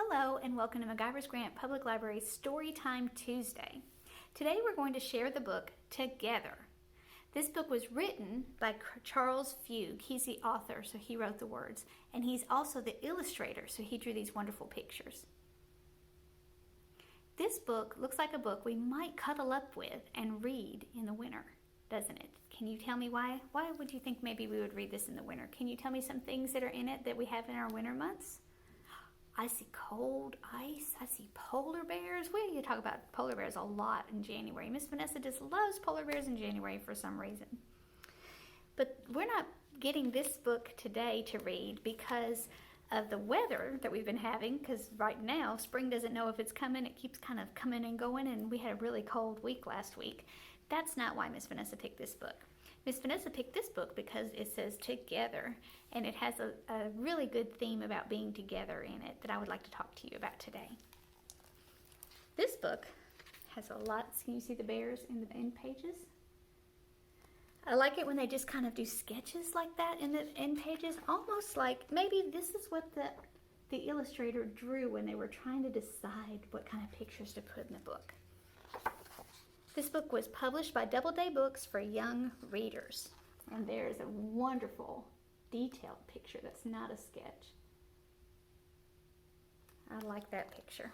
Hello and welcome to MacGyver's Grant Public Library Storytime Tuesday. Today we're going to share the book Together. This book was written by Charles Fuge. He's the author, so he wrote the words, and he's also the illustrator, so he drew these wonderful pictures. This book looks like a book we might cuddle up with and read in the winter, doesn't it? Can you tell me why? Why would you think maybe we would read this in the winter? Can you tell me some things that are in it that we have in our winter months? I see cold ice. I see polar bears. We talk about polar bears a lot in January. Miss Vanessa just loves polar bears in January for some reason. But we're not getting this book today to read because of the weather that we've been having, because right now spring doesn't know if it's coming. It keeps kind of coming and going, and we had a really cold week last week. That's not why Miss Vanessa picked this book. Miss Vanessa picked this book because it says Together, and it has a really good theme about being together in it that I would like to talk to you about today. This book has a lot. Can you see the bears in the end pages? I like it when they just kind of do sketches like that in the end pages, almost like maybe this is what the illustrator drew when they were trying to decide what kind of pictures to put in the book. This book was published by Doubleday Books for young readers. And there's a wonderful detailed picture that's not a sketch. I like that picture.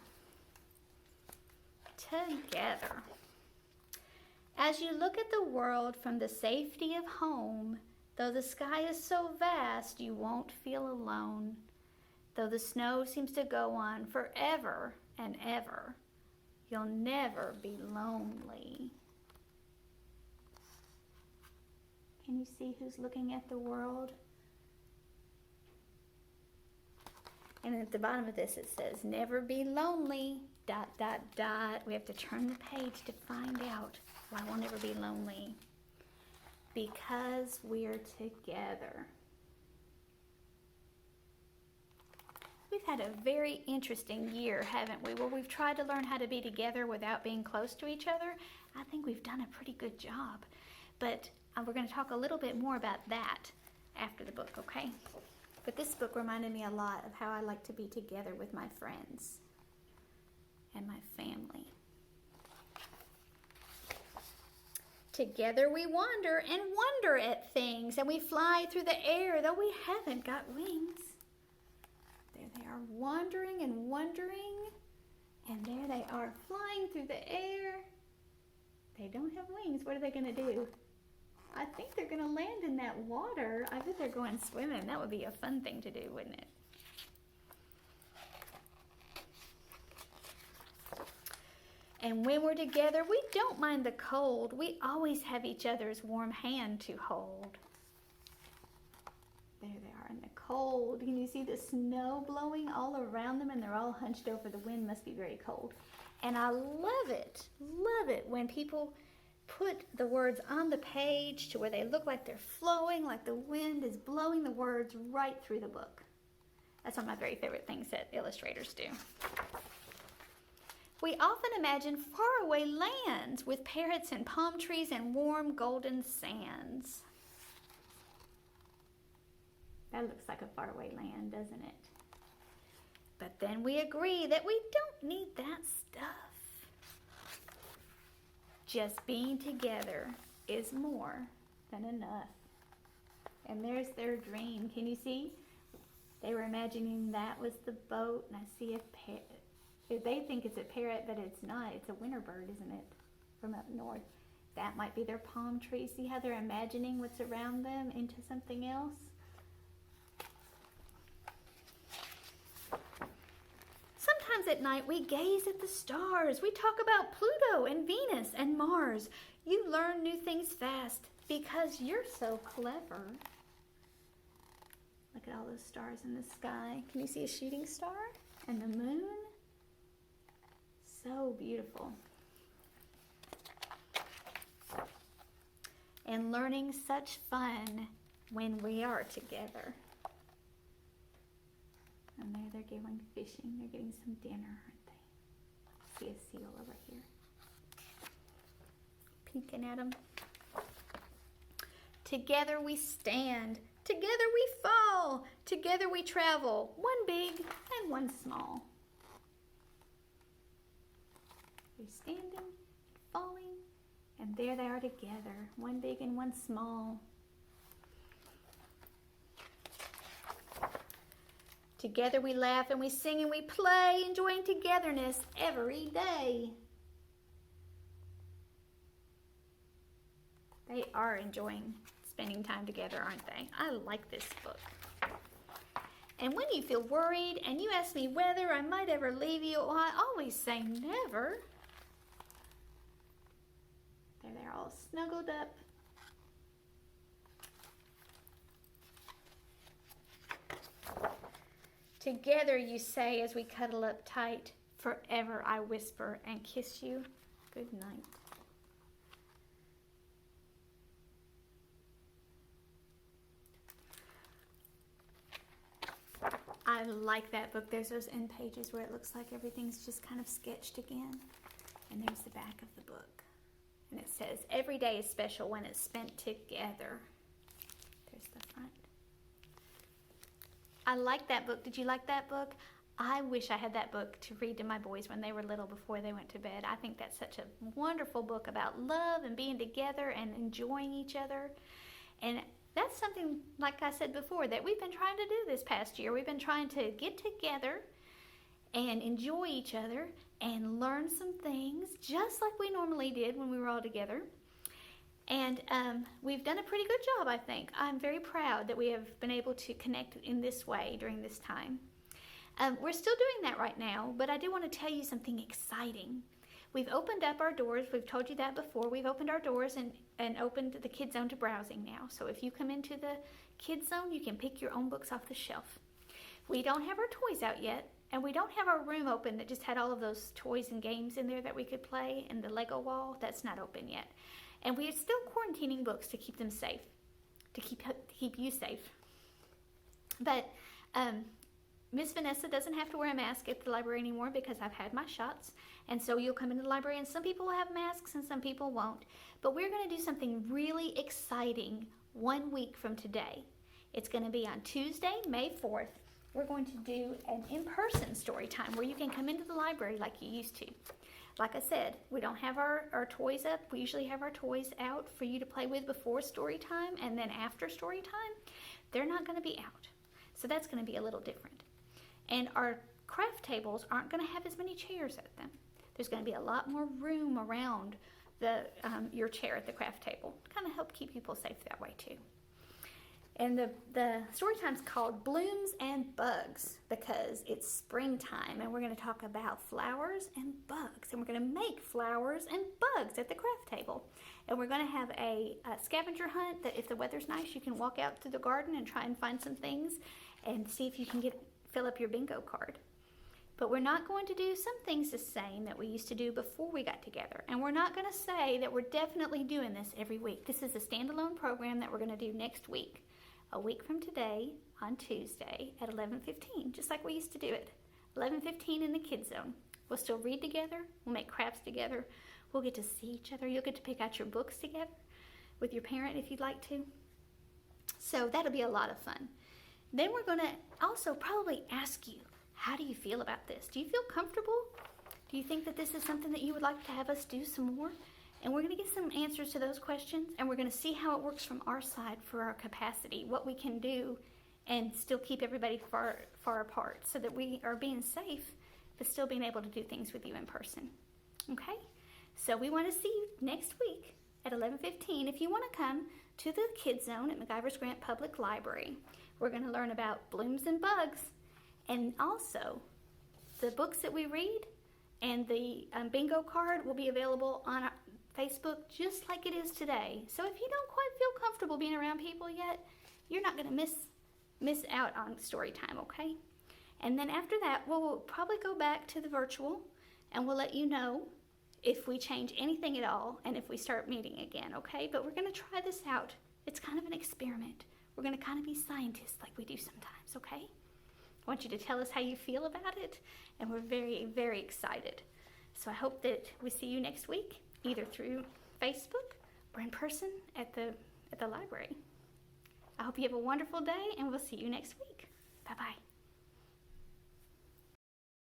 Together. As you look at the world from the safety of home, though the sky is so vast you won't feel alone, though the snow seems to go on forever and ever, you'll never be lonely. Can you see who's looking at the world? And at the bottom of this it says, never be lonely, ... We have to turn the page to find out why we'll never be lonely. Because we're together. We've had a very interesting year, haven't we? Where we've tried to learn how to be together without being close to each other. I think we've done a pretty good job. But we're going to talk a little bit more about that after the book, okay? But this book reminded me a lot of how I like to be together with my friends and my family. Together we wander and wonder at things, and we fly through the air, though we haven't got wings. There they are, wandering and wondering, and there they are, flying through the air. They don't have wings. What are they going to do? I think they're going to land in that water. I bet they're going swimming. That would be a fun thing to do, wouldn't it? And when we're together, we don't mind the cold. We always have each other's warm hand to hold. There they are in the cold. Can you see the snow blowing all around them, and they're all hunched over? The wind must be very cold. And I love it when people put the words on the page to where they look like they're flowing, like the wind is blowing the words right through the book. That's one of my very favorite things that illustrators do. We often imagine faraway lands with parrots and palm trees and warm golden sands. That looks like a faraway land, doesn't it? But then we agree that we don't need that stuff. Just being together is more than enough. And there's their dream. Can you see? They were imagining that was the boat, and I see a parrot. They think it's a parrot, but it's not. It's a winter bird, isn't it? From up north. That might be their palm tree. See how they're imagining what's around them into something else? Sometimes at night we gaze at the stars. We talk about Pluto and Venus and Mars. You learn new things fast because you're so clever. Look at all those stars in the sky. Can you see a shooting star? And the moon? So beautiful. And learning such fun when we are together. And there they're going fishing. They're getting some dinner, aren't they? See a seal over here. Peeking at them. Together we stand. Together we fall. Together we travel. One big and one small. We're standing, falling, and there they are together, one big and one small. Together we laugh and we sing and we play, enjoying togetherness every day. They are enjoying spending time together, aren't they? I like this book. And when you feel worried and you ask me whether I might ever leave you, well, I always say never. There they're all snuggled up. Together you say as we cuddle up tight, forever I whisper and kiss you good night. I like that book. There's those end pages where it looks like everything's just kind of sketched again. And there's the back of the book. And it says, every day is special when it's spent together. There's the front. I like that book. Did you like that book? I wish I had that book to read to my boys when they were little before they went to bed. I think that's such a wonderful book about love and being together and enjoying each other. And that's something, like I said before, that we've been trying to do this past year. We've been trying to get together and enjoy each other and learn some things just like we normally did when we were all together. And we've done a pretty good job, I think. I'm very proud that we have been able to connect in this way during this time. We're still doing that right now, but I do want to tell you something exciting. We've opened up our doors. We've told you that before. We've opened our doors and opened the Kids Zone to browsing now. So if you come into the Kids Zone, you can pick your own books off the shelf. We don't have our toys out yet, and we don't have our room open that just had all of those toys and games in there that we could play, and the Lego wall. That's not open yet. And we are still quarantining books to keep them safe, to keep you safe. But Miss Vanessa doesn't have to wear a mask at the library anymore because I've had my shots. And so you'll come into the library and some people will have masks and some people won't. But we're going to do something really exciting 1 week from today. It's going to be on Tuesday, May 4th. We're going to do an in-person story time where you can come into the library like you used to. Like I said, we don't have our toys up. We usually have our toys out for you to play with before story time, and then after story time, they're not going to be out. So that's going to be a little different. And our craft tables aren't going to have as many chairs at them. There's going to be a lot more room around your chair at the craft table to kind of help keep people safe that way too. And the story time's called Blooms and Bugs because it's springtime and we're going to talk about flowers and bugs. And we're going to make flowers and bugs at the craft table. And we're going to have a scavenger hunt that if the weather's nice, you can walk out to the garden and try and find some things and see if you can fill up your bingo card. But we're not going to do some things the same that we used to do before we got together. And we're not going to say that we're definitely doing this every week. This is a standalone program that we're going to do next week. A week from today on Tuesday at 11:15, just like we used to do it. 11:15 in the Kids Zone. We'll still read together. We'll make crafts together. We'll get to see each other. You'll get to pick out your books together with your parent if you'd like to. So that'll be a lot of fun. Then we're going to also probably ask you, how do you feel about this? Do you feel comfortable? Do you think that this is something that you would like to have us do some more? And we're going to get some answers to those questions, and we're going to see how it works from our side for our capacity, what we can do and still keep everybody far apart so that we are being safe, but still being able to do things with you in person. Okay? So we want to see you next week at 11:15 if you want to come to the Kids Zone at MacIvers Grant Public Library. We're going to learn about blooms and bugs, and also the books that we read and the bingo card will be available on our Facebook just like it is today. So if you don't quite feel comfortable being around people yet, you're not going to miss out on story time, okay? And then after that, we'll probably go back to the virtual and we'll let you know if we change anything at all and if we start meeting again, okay? But we're going to try this out. It's kind of an experiment. We're going to kind of be scientists like we do sometimes, okay? I want you to tell us how you feel about it, and we're very, very excited. So I hope that we see you next week, either through Facebook or in person at the library. I hope you have a wonderful day, and we'll see you next week. Bye-bye.